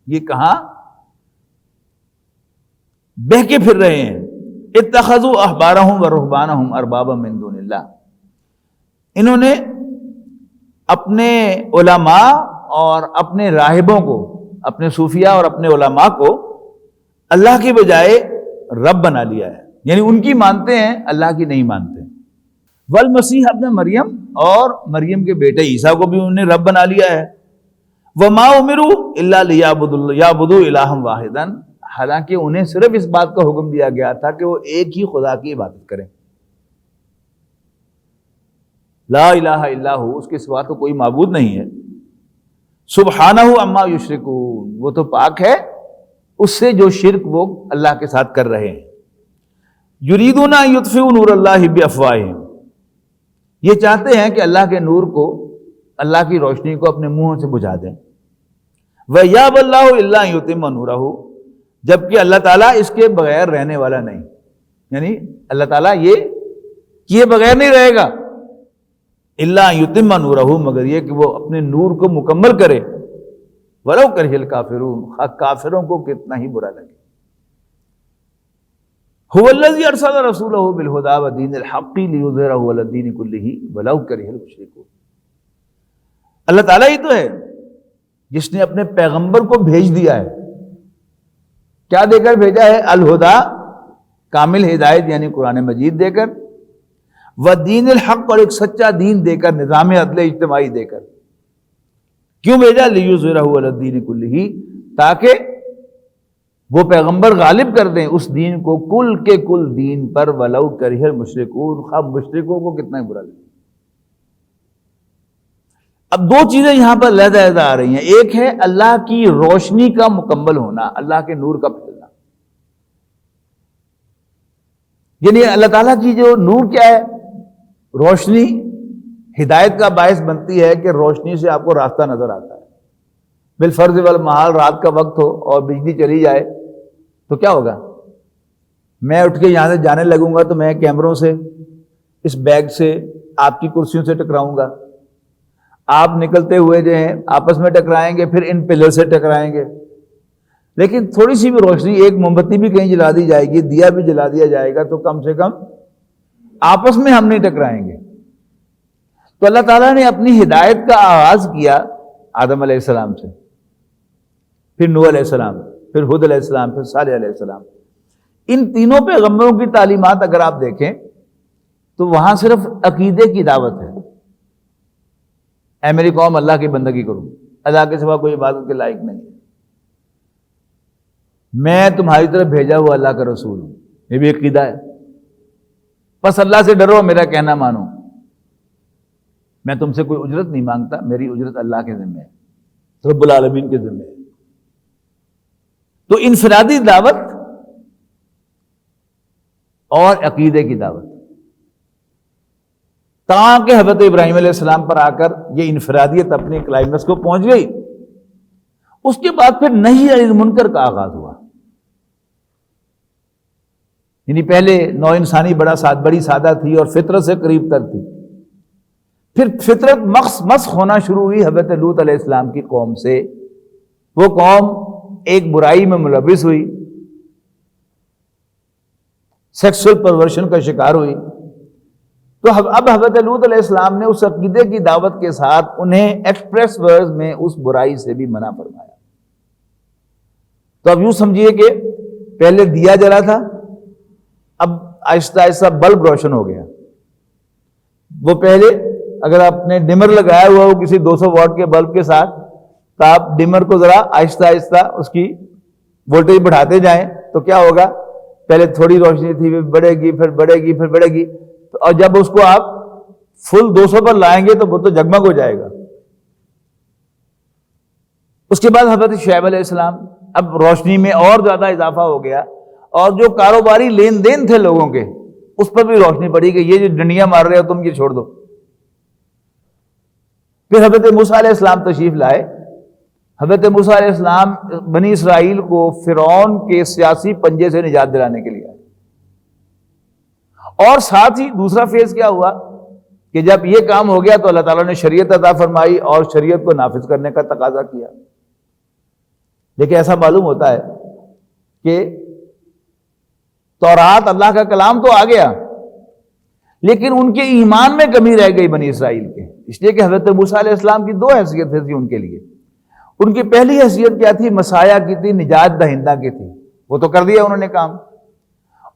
یہ کہاں بہہ کے پھر رہے ہیں. اتخذوا احبارہم ورہبانہم اربابا من دون اللہ، انہوں نے اپنے علماء اور اپنے راہبوں کو، اپنے صوفیاء اور اپنے علماء کو اللہ کی بجائے رب بنا لیا ہے، یعنی ان کی مانتے ہیں، اللہ کی نہیں مانتے. والمسیح ابن مریم، اور مریم کے بیٹے عیسیٰ کو بھی انہوں نے رب بنا لیا ہے. وما امروا الا لیعبدوا الہا واحدا، حالانکہ انہیں صرف اس بات کا حکم دیا گیا تھا کہ وہ ایک ہی خدا کی عبادت کریں. لا الہ الا ہو، اس کے سوا تو کوئی معبود نہیں ہے. سبحانہ عما یشرکون، وہ تو پاک ہے اس سے جو شرک وہ اللہ کے ساتھ کر رہے ہیں. یریدون ان یطفئوا نور اللہ بافواہہم، یہ چاہتے ہیں کہ اللہ کے نور کو، اللہ کی روشنی کو اپنے منہوں سے بجھا دیں. وَيَأْبَى اللَّهُ إِلَّا أَن يُتِمَّ نُورَهُ، جبکہ اللہ تعالیٰ اس کے بغیر رہنے والا نہیں، یعنی اللہ تعالیٰ یہ کیے بغیر نہیں رہے گا. إِلَّا أَن يُتِمَّ نُورَهُ، مگر یہ کہ وہ اپنے نور کو مکمل کرے. وَلَوْ كَرِهَ الْكَافِرُونَ، کافروں کو کتنا ہی برا لگے. هُوَ الَّذِي أَرْسَلَ رَسُولَهُ بِالْهُدَى وَدِينِ الْحَقِّ لِيُظْهِرَهُ عَلَى الدِّينِ كُلِّهِ وَلَوْ كَرِهَ الْمُشْرِكُونَ. اللہ تعالیٰ ہی تو ہے جس نے اپنے پیغمبر کو بھیج دیا ہے. کیا دے کر بھیجا ہے؟ الہدا، کامل ہدایت یعنی قرآن مجید دے کر، ودین الحق، اور ایک سچا دین دے کر، نظام عدل اجتماعی دے کر. کیوں بھیجا؟ لیظہرہ علی الدین کلہ، تاکہ وہ پیغمبر غالب کر دیں اس دین کو کل کے کل دین پر. ولو کرہ المشرکون، خواہ مشرکوں کو کتنا ہی برا لگے. اب دو چیزیں یہاں پر علیحدہ آ رہی ہیں. ایک ہے اللہ کی روشنی کا مکمل ہونا، اللہ کے نور کا پھیلنا. یعنی اللہ تعالیٰ کی جو نور کیا ہے؟ روشنی ہدایت کا باعث بنتی ہے کہ روشنی سے آپ کو راستہ نظر آتا ہے. بالفرض والمحال رات کا وقت ہو اور بجلی چلی جائے تو کیا ہوگا؟ میں اٹھ کے یہاں سے جانے لگوں گا تو میں کیمروں سے، اس بیگ سے، آپ کی کرسیوں سے ٹکراؤں گا. آپ نکلتے ہوئے جو ہیں آپس میں ٹکرائیں گے، پھر ان پلر سے ٹکرائیں گے، لیکن تھوڑی سی بھی روشنی، ایک موم بتی بھی کہیں جلا دی جائے گی، دیا بھی جلا دیا جائے گا، تو کم سے کم آپس میں ہم نہیں ٹکرائیں گے۔ تو اللہ تعالیٰ نے اپنی ہدایت کا آغاز کیا آدم علیہ السلام سے، پھر نوح علیہ السلام، پھر ہود علیہ السلام، پھر صالح علیہ السلام۔ ان تینوں پیغمبروں کی تعلیمات اگر آپ دیکھیں تو وہاں صرف عقیدے کی دعوت ہے، اے میری قوم اللہ کی بندگی کرو، اللہ کے سوا کوئی عبادت کے لائق نہیں ہے، میں تمہاری طرف بھیجا ہوا اللہ کا رسول ہوں، یہ بھی عقیدہ ہے۔ بس اللہ سے ڈرو، میرا کہنا مانو، میں تم سے کوئی اجرت نہیں مانگتا، میری اجرت اللہ کے ذمہ ہے، رب العالمین کے ذمہ ہے۔ تو انفرادی دعوت اور عقیدے کی دعوت، تاکہ حضرت ابراہیم علیہ السلام پر آ کر یہ انفرادیت اپنی کلائمیکس کو پہنچ گئی۔ اس کے بعد پھر نہی عن المنکر کا آغاز ہوا، یعنی پہلے نو انسانی بڑی سادہ تھی اور فطرت سے قریب تر تھی، پھر فطرت مسخ ہونا شروع ہوئی حضرت لوط علیہ السلام کی قوم سے۔ وہ قوم ایک برائی میں ملوث ہوئی، سیکسول پرورشن کا شکار ہوئی، تو اب حضرت لوط علیہ السلام نے اس عقیدے کی دعوت کے ساتھ انہیں ایکسپریس ورڈز میں اس برائی سے بھی منع فرمایا۔ تو اب یوں سمجھیے کہ پہلے دیا جلا تھا، اب آہستہ آہستہ بلب روشن ہو گیا۔ وہ پہلے اگر آپ نے ڈمر لگایا ہوا ہو کسی 200 واٹ کے بلب کے ساتھ، تو آپ ڈمر کو ذرا آہستہ آہستہ اس کی وولٹیج بڑھاتے جائیں تو کیا ہوگا، پہلے تھوڑی روشنی تھی، پھر بڑھے گی، پھر بڑھے گی، پھر بڑھے گی، اور جب اس کو آپ فل 200 پر لائیں گے تو وہ تو جگمگ ہو جائے گا۔ اس کے بعد حضرت شعیب علیہ السلام، اب روشنی میں اور زیادہ اضافہ ہو گیا، اور جو کاروباری لین دین تھے لوگوں کے اس پر بھی روشنی پڑی کہ یہ جو ڈنڈیاں مار رہے ہو تم یہ چھوڑ دو۔ پھر حضرت موسیٰ علیہ السلام تشریف لائے۔ حضرت موسیٰ علیہ السلام بنی اسرائیل کو فرعون کے سیاسی پنجے سے نجات دلانے کے لیے آئے، اور ساتھ ہی دوسرا فیز کیا ہوا کہ جب یہ کام ہو گیا تو اللہ تعالیٰ نے شریعت عطا فرمائی اور شریعت کو نافذ کرنے کا تقاضا کیا۔ لیکن ایسا معلوم ہوتا ہے کہ تورات اللہ کا کلام تو آ گیا، لیکن ان کے ایمان میں کمی رہ گئی بنی اسرائیل کے، اس لیے کہ حضرت موسیٰ علیہ السلام کی 2 حیثیتیں تھیں ان کے لیے۔ ان کی پہلی حیثیت کیا تھی؟ مسایہ کی تھی، نجات دہندہ کی تھی، وہ تو کر دیا انہوں نے کام۔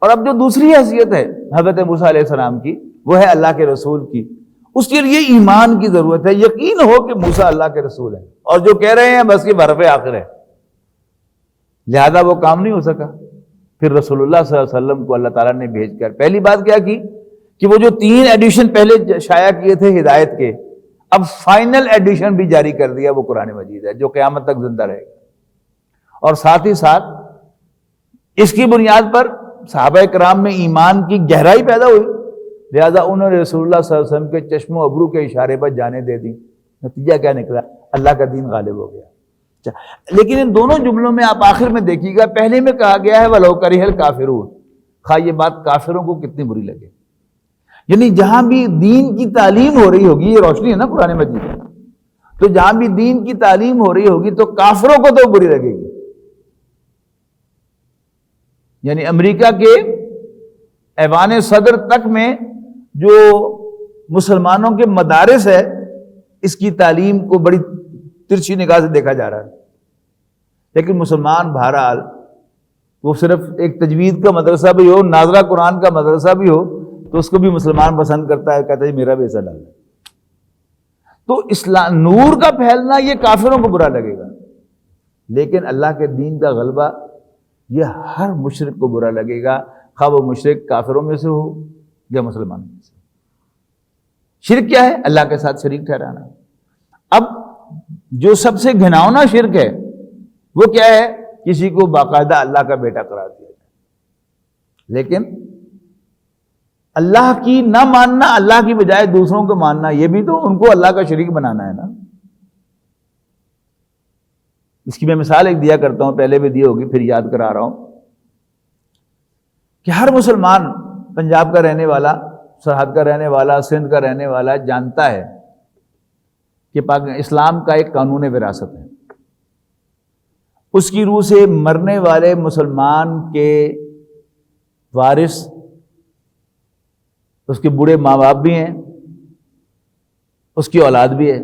اور اب جو دوسری حیثیت ہے حضرت موسیٰ علیہ السلام کی، وہ ہے اللہ کے رسول کی۔ اس کے لیے ایمان کی ضرورت ہے، یقین ہو کہ موسیٰ اللہ کے رسول ہیں، اور جو کہہ رہے ہیں بس یہ حرف آخر ہے، لہذا وہ کام نہیں ہو سکا۔ پھر رسول اللہ صلی اللہ علیہ وسلم کو اللہ تعالیٰ نے بھیج کر پہلی بات کیا کی کہ وہ جو 3 ایڈیشن پہلے شائع کیے تھے ہدایت کے، اب فائنل ایڈیشن بھی جاری کر دیا، وہ قرآن مجید ہے جو قیامت تک زندہ رہے گا۔ اور ساتھ ہی ساتھ اس کی بنیاد پر صحابہ کرام میں ایمان کی گہرائی پیدا ہوئی، لہذا انہوں نے رسول اللہ صلی اللہ علیہ وسلم کے چشم و ابرو کے اشارے پر جانے دے دی۔ نتیجہ کیا نکلا؟ اللہ کا دین غالب ہو گیا۔ لیکن ان دونوں جملوں میں آپ آخر میں دیکھیے گا، پہلے میں کہا گیا ہے وَلَوْ كَرِهَ الْكَافِرُونَ، خواہ یہ بات کافروں کو کتنی بری لگے، یعنی جہاں بھی دین کی تعلیم ہو رہی ہوگی، یہ روشنی ہے نا قرآن مجید، تو جہاں بھی دین کی تعلیم ہو رہی ہوگی تو کافروں کو تو بری لگے گی۔ یعنی امریکہ کے ایوان صدر تک میں جو مسلمانوں کے مدارس ہے، اس کی تعلیم کو بڑی ترچھی نگاہ سے دیکھا جا رہا ہے، لیکن مسلمان بہرحال وہ صرف ایک تجوید کا مدرسہ بھی ہو، ناظرہ قرآن کا مدرسہ بھی ہو، تو اس کو بھی مسلمان پسند کرتا ہے، کہتا ہے میرا بھی ایسا ڈالنا۔ تو اسلام نور کا پھیلنا یہ کافروں کو برا لگے گا، لیکن اللہ کے دین کا غلبہ یہ ہر مشرک کو برا لگے گا، خواہ وہ مشرک کافروں میں سے ہو یا مسلمانوں میں سے۔ شرک کیا ہے؟ اللہ کے ساتھ شریک ٹھہرانا۔ اب جو سب سے گھناؤنا شرک ہے وہ کیا ہے؟ کسی کو باقاعدہ اللہ کا بیٹا قرار دیا جائے، لیکن اللہ کی نہ ماننا، اللہ کی بجائے دوسروں کو ماننا، یہ بھی تو ان کو اللہ کا شریک بنانا ہے نا۔ اس کی میں مثال ایک دیا کرتا ہوں، پہلے بھی دی ہوگی، پھر یاد کرا رہا ہوں کہ ہر مسلمان پنجاب کا رہنے والا، سرحد کا رہنے والا، سندھ کا رہنے والا جانتا ہے کہ اسلام کا ایک قانون وراثت ہے، اس کی روح سے مرنے والے مسلمان کے وارث اس کے بوڑھے ماں باپ بھی ہیں، اس کی اولاد بھی ہے،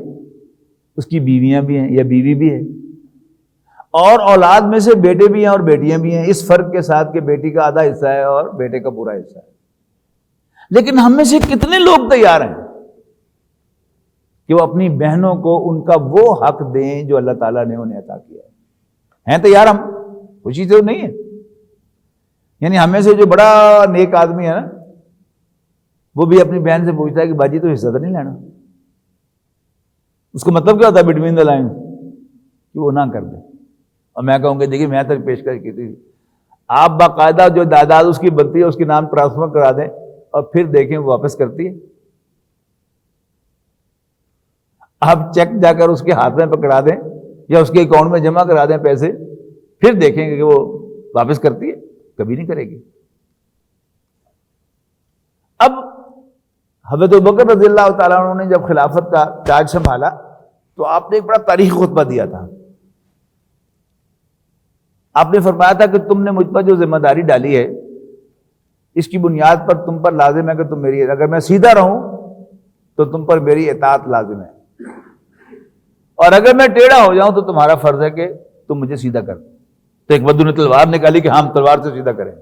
اس کی بیویاں بھی ہیں یا بیوی بھی ہے، اور اولاد میں سے بیٹے بھی ہیں اور بیٹیاں بھی ہیں، اس فرق کے ساتھ کہ بیٹی کا آدھا حصہ ہے اور بیٹے کا پورا حصہ ہے۔ لیکن ہم میں سے کتنے لوگ تیار ہیں کہ وہ اپنی بہنوں کو ان کا وہ حق دیں جو اللہ تعالیٰ نے انہیں عطا کیا ہے؟ ہیں تیار؟ ہم خوشی سے نہیں ہے؟ یعنی ہمیں سے جو بڑا نیک آدمی ہے نا، وہ بھی اپنی بہن سے پوچھتا ہے کہ باجی تو حصہ تو نہیں لینا؟ اس کا مطلب کیا ہوتا ہے بٹوین دا لائن؟ کہ وہ نہ کر دے۔ اور میں کہوں گا دیکھیے میں تک پیشکش کی تھی، آپ باقاعدہ جو داداد اس کی بنتی ہے اس کے نام ٹرانسفر کرا دیں اور پھر دیکھیں وہ واپس کرتی ہے۔ آپ چیک جا کر اس کے ہاتھ میں پکڑا دیں یا اس کے اکاؤنٹ میں جمع کرا دیں پیسے، پھر دیکھیں گے کہ وہ واپس کرتی ہے؟ کبھی نہیں کرے گی۔ اب حضرت ابوبکر رضی اللہ تعالیٰ عنہ نے جب خلافت کا تاج سنبھالا تو آپ نے ایک بڑا تاریخی خطبہ دیا تھا۔ آپ نے فرمایا تھا کہ تم نے مجھ پر جو ذمہ داری ڈالی ہے اس کی بنیاد پر تم پر لازم ہے کہ تم میری، اگر میں سیدھا رہوں تو تم پر میری اطاعت لازم ہے، اور اگر میں ٹیڑھا ہو جاؤں تو تمہارا فرض ہے کہ تم مجھے سیدھا کر دو۔ تو ایک بدو نے تلوار نکالی کہ ہم تلوار سے سیدھا کریں گے۔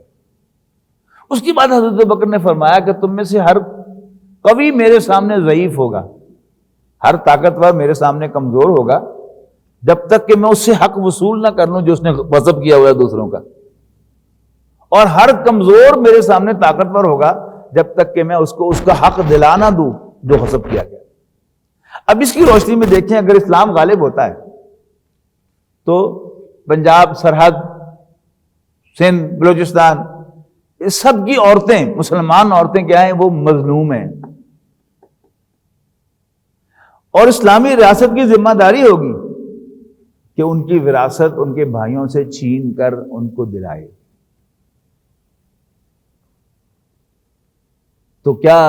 اس کے بعد حضرت ابوبکر نے فرمایا کہ تم میں سے ہر قوی میرے سامنے ضعیف ہوگا، ہر طاقتور میرے سامنے کمزور ہوگا، جب تک کہ میں اس سے حق وصول نہ کر لوں جو اس نے غصب کیا ہوا ہے دوسروں کا، اور ہر کمزور میرے سامنے طاقتور ہوگا جب تک کہ میں اس کو اس کا حق دلا نہ دوں جو غصب کیا گیا۔ اب اس کی روشنی میں دیکھیں، اگر اسلام غالب ہوتا ہے تو پنجاب، سرحد، سندھ، بلوچستان، اس سب کی عورتیں، مسلمان عورتیں کیا ہیں؟ وہ مظلوم ہیں، اور اسلامی ریاست کی ذمہ داری ہوگی کہ ان کی وراثت ان کے بھائیوں سے چھین کر ان کو دلائے۔ تو کیا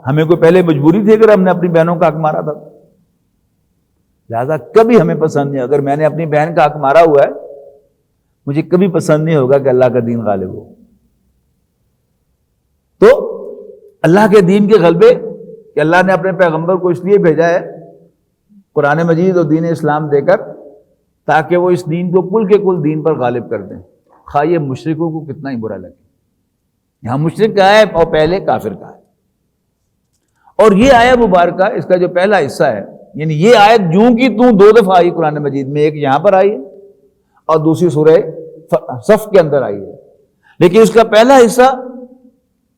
ہمیں کوئی پہلے مجبوری تھی اگر ہم نے اپنی بہنوں کا حق مارا تھا؟ لہذا کبھی ہمیں پسند نہیں، اگر میں نے اپنی بہن کا حق مارا ہوا ہے مجھے کبھی پسند نہیں ہوگا کہ اللہ کا دین غالب ہو۔ تو اللہ کے دین کے غلبے کہ اللہ نے اپنے پیغمبر کو اس لیے بھیجا ہے قرآن مجید اور دین اسلام دے کر، تاکہ وہ اس دین کو کل کے کل دین پر غالب کر دیں، خواہ یہ مشرکوں کو کتنا ہی برا لگے۔ یہاں مشرک کا ہے اور پہلے کافر کا ہے۔ اور یہ آیت مبارکہ اس کا جو پہلا حصہ ہے، یعنی یہ آیت جوں کی توں دو دفعہ آئی قرآن مجید میں، ایک یہاں پر آئی ہے اور دوسری سورہ صف کے اندر آئی ہے، لیکن اس کا پہلا حصہ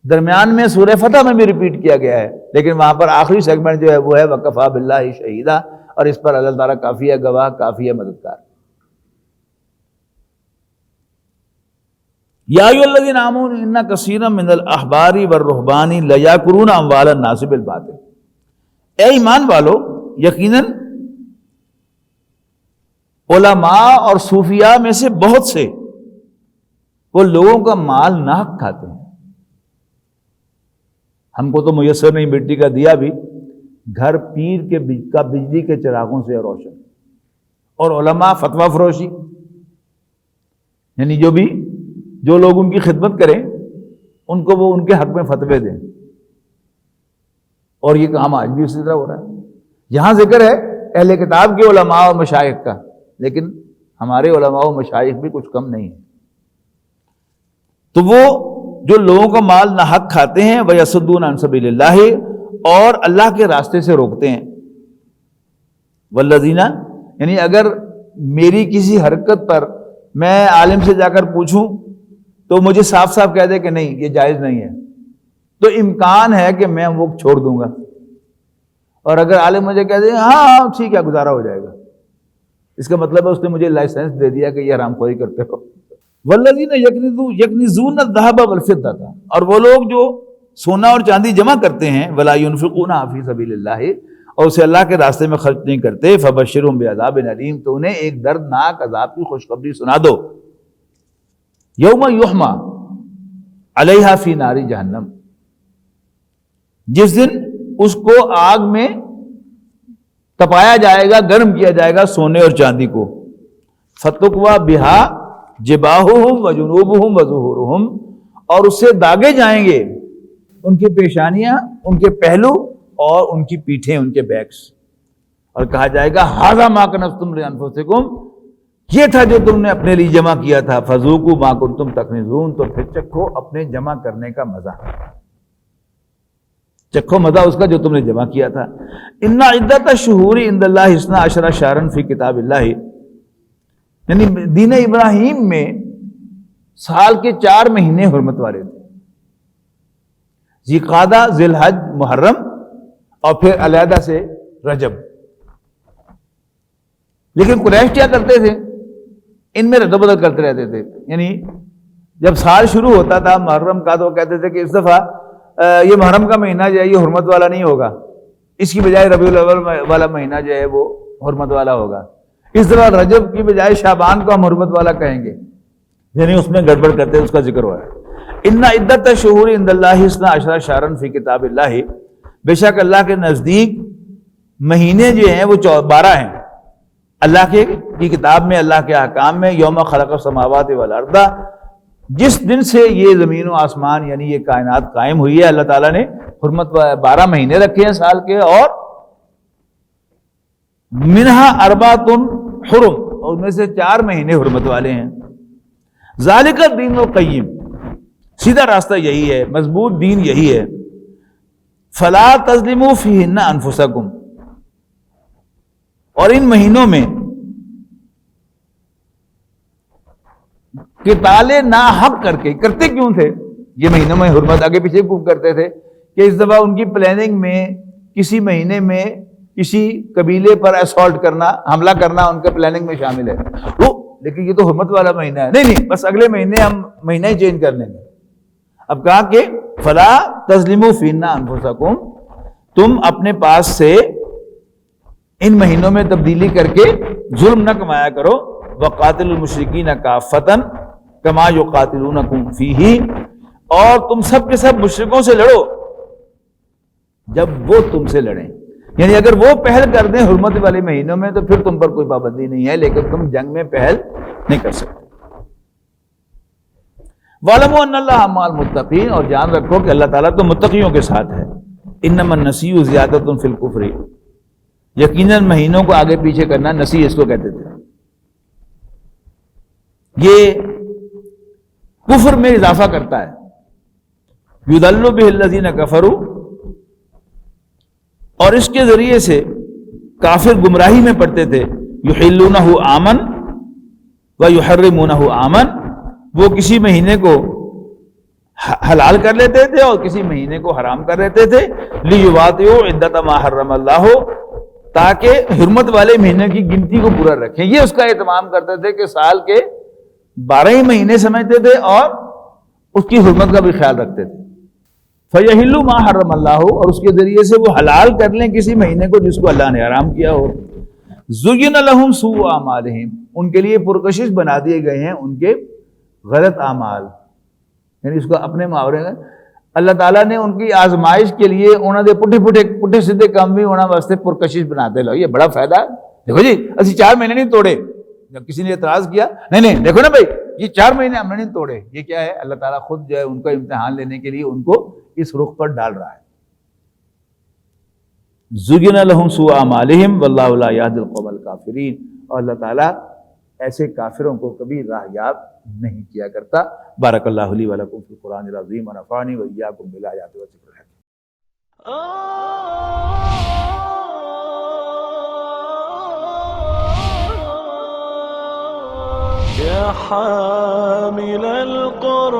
درمیان میں سورہ فتح میں بھی ریپیٹ کیا گیا ہے، لیکن وہاں پر آخری سیگمنٹ جو ہے وہ ہے وَكَفَىٰ بِاللَّهِ شَهِيدًا، اور اس پر اللہ تعالیٰ کافی ہے گواہ، کافی ہے مددگار۔ یا ایھا الذین آمنوا ان کثیرا من الاحبار والرہبان لیاکلون اموال الناس بالباطل۔ اے ایمان والو، یقیناً علماء اور صوفیاء میں سے بہت سے وہ لوگوں کا مال ناحق کھاتے ہیں۔ ہم کو تو میسر نہیں مٹی کا دیا بھی، گھر پیر کے کا بجلی کے چراغوں سے روشن، اور علماء فتویٰ فروشی، یعنی جو لوگ ان کی خدمت کریں ان کو وہ ان کے حق میں فتوے دیں، اور یہ کام آج بھی اسی طرح ہو رہا ہے۔ یہاں ذکر ہے اہل کتاب کے علماء اور مشائخ کا، لیکن ہمارے علماء و مشائخ بھی کچھ کم نہیں ہیں۔ تو وہ جو لوگوں کا مال ناحق کھاتے ہیں، وَيَصُدُّونَ عَن سَبِيلِ اللَّهِ، اور اللہ کے راستے سے روکتے ہیں، والذین، یعنی اگر میری کسی حرکت پر میں عالم سے جا کر پوچھوں تو مجھے صاف صاف کہہ دے کہ نہیں یہ جائز نہیں ہے، تو امکان ہے کہ میں وہ چھوڑ دوں گا، اور اگر عالم مجھے کہہ دے ہاں ٹھیک ہے گزارا ہو جائے گا، اس کا مطلب ہے اس نے مجھے لائسنس دے دیا کہ یہ حرام خوری کرتے ہو۔ والذین یکنزون الذھب والفضة، اور وہ لوگ جو سونا اور چاندی جمع کرتے ہیں، ولا ينفقونها فی سبیل اللہ، اور اسے اللہ کے راستے میں خرچ نہیں کرتے، فبشرهم بعذاب علیم، تو انہیں ایک دردناک عذاب کی خوشخبری سنا دو۔ یوم یحمى علیہا فی نار جہنم، جس دن اس کو آگ میں تپایا جائے گا، گرم کیا جائے گا سونے اور چاندی کو. فتقوا بہا جباہہم وجنوبہم وظہورہم، اور اس سے داغے جائیں گے ان کی پیشانیاں، ان کے پہلو اور ان کی پیٹھیں، ان کے بیکس. اور کہا جائے گا ھذا ما کنزتم لانفسکم، یہ تھا جو تم نے اپنے لیے جمع کیا تھا. فذوقوا ما کنتم تکنزون، تو پھر چکھو اپنے جمع کرنے کا مزہ، چکھو مزہ اس کا جو تم نے جمع کیا تھا. ان عدت الشہور عند اللہ 12 شہرا فی کتاب اللہ، یعنی دین ابراہیم میں سال کے 4 مہینے حرمت والے تھے، ذی-قعدہ، ذی الحج، محرم، اور پھر علیحدہ سے رجب. لیکن قریش کیا کرتے تھے؟ ان میں رد و بدل کرتے رہتے تھے. یعنی جب سال شروع ہوتا تھا محرم کا تو وہ کہتے تھے کہ اس دفعہ یہ محرم کا مہینہ جو ہے یہ حرمت والا نہیں ہوگا، اس کی بجائے ربیع الاول والا مہینہ جو ہے وہ حرمت والا ہوگا. اس دفعہ رجب کی بجائے شعبان کو ہم حرمت والا کہیں گے. یعنی اس میں گڑبڑ کرتے ہیں، اس کا ذکر ہوا ہے. ان عدت الشہور عند اللہ 12 شہرا فی کتاب اللہ، بے شک اللہ کے نزدیک مہینے جو ہیں وہ 12 ہیں اللہ کی کتاب میں، اللہ کے احکام میں. یوم خلق السماوات والارض، جس دن سے یہ زمین و آسمان یعنی یہ کائنات قائم ہوئی ہے، اللہ تعالیٰ نے حرمت 12 مہینے رکھے ہیں سال کے، اور منہا اربعۃ حرم، اور ان میں سے 4 مہینے حرمت والے ہیں. ذالک الدین القیم، سیدھا راستہ یہی ہے، مضبوط دین یہی ہے. فلا تظلموا فیہن انفسکم، اور ان مہینوں میں قتال نا حق کر کے، کرتے کیوں تھے یہ مہینوں میں حرمت آگے پیچھے کیوں کرتے تھے؟ کہ اس دفعہ ان کی پلاننگ میں کسی مہینے میں کسی قبیلے پر اسالٹ کرنا، حملہ کرنا ان کے پلاننگ میں شامل ہے. لیکن یہ تو حرمت والا مہینہ ہے، نہیں بس اگلے مہینے ہم مہینہ ہی چینج کر لیں گے. اب کہا کہ فلا تظلموا فیہن انفسکم، تم اپنے پاس سے ان مہینوں میں تبدیلی کر کے ظلم نہ کمایا کرو. وقاتلوا المشرکین کافۃ کما یقاتلونکم فیہ، اور تم سب کے سب مشرکوں سے لڑو جب وہ تم سے لڑیں. یعنی اگر وہ پہل کر دیں حرمت والے مہینوں میں تو پھر تم پر کوئی پابندی نہیں ہے، لیکن تم جنگ میں پہل نہیں کر سکتے. وَاعْلَمُوا أَنَّ اللَّهَ مَعَ الْمُتَّقِينَ، اور جان رکھو کہ اللہ تعالیٰ تو متقیوں کے ساتھ ہے. إِنَّمَا النَّسِيُّ زِيَادَةٌ فِي الْكُفْرِ، یقیناً مہینوں کو آگے پیچھے کرنا نسی اس کو کہتے تھے، یہ کفر میں اضافہ کرتا ہے. يُضَلُّ بِهِ الَّذِينَ كَفَرُوا، اور اس کے ذریعے سے کافر گمراہی میں پڑتے تھے. يُحِلُّونَهُ عَامًا وَيُحَرِّمُونَهُ عَامًا، وہ کسی مہینے کو حلال کر لیتے تھے اور کسی مہینے کو حرام کر لیتے تھے. لِيُوَاطِئُوا عِدَّةَ مَا حَرَّمَ اللَّهُ، تاکہ حرمت والے مہینے کی گنتی کو پورا رکھیں. یہ اس کا اہتمام کرتے تھے کہ سال کے 12 ہی مہینے سمجھتے تھے اور اس کی حرمت کا بھی خیال رکھتے تھے. فَيَحِلُّ مَا حَرَّمَ اللَّهُ، اور اس کے ذریعے سے وہ حلال کر لیں کسی مہینے کو جس کو اللہ نے حرام کیا ہو. زُيِّنَ لَهُمْ سُوءُ أَعْمَالِهِمْ، ان کے لیے پرکشش بنا دیے گئے ہیں ان کے غلط اعمال. یعنی اس کو اپنے محاورے میں اللہ تعالیٰ نے ان کی آزمائش کے لیے انہوں نے پٹھے سیدھے کام بھی انہوں واسطے پرکشش بناتے لو. یہ بڑا فائدہ ہے. دیکھو جی اسی 4 مہینے نہیں توڑے. جب کسی نے اعتراض کیا، نہیں دیکھو نا بھائی یہ 4 مہینے ہم نے نہیں توڑے. یہ کیا ہے؟ اللہ تعالیٰ خود جو ہے ان کو امتحان لینے کے لیے ان کو اس رخ پر ڈال رہا ہے. زُيِّنَ لَهُمْ سُوءُ أَعْمَالِهِمْ وَاللَّهُ لَا يَهْدِي الْقَوْمَ الْكَافِرِينَ، اور اللہ تعالیٰ ایسے کافروں کو کبھی راہیاب نہیں کیا کرتا. بارک اللہ لی ولکم فی القرآن العظیم ونفعنی وإیاکم بالآیات والذکر الحکیم. يا حامل القرآن